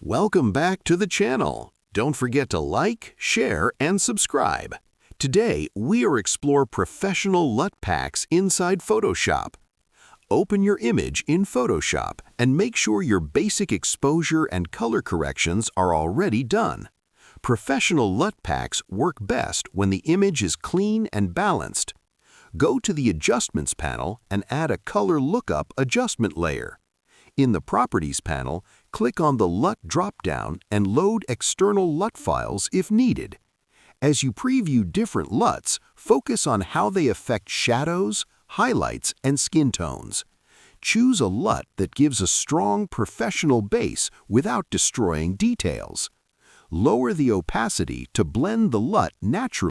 Welcome back to the channel. Don't forget to like, share, and subscribe. Today, we'll explore professional LUT packs inside Photoshop. Open your image in Photoshop and make sure your basic exposure and color corrections are already done. Professional LUT packs work best when the image is clean and balanced. Go to the Adjustments panel and add a Color Lookup adjustment layer. In the Properties panel, click on the LUT drop-down and load external LUT files if needed. As you preview different LUTs, focus on how they affect shadows, highlights, and skin tones. Choose a LUT that gives a strong professional base without destroying details. Lower the opacity to blend the LUT naturally.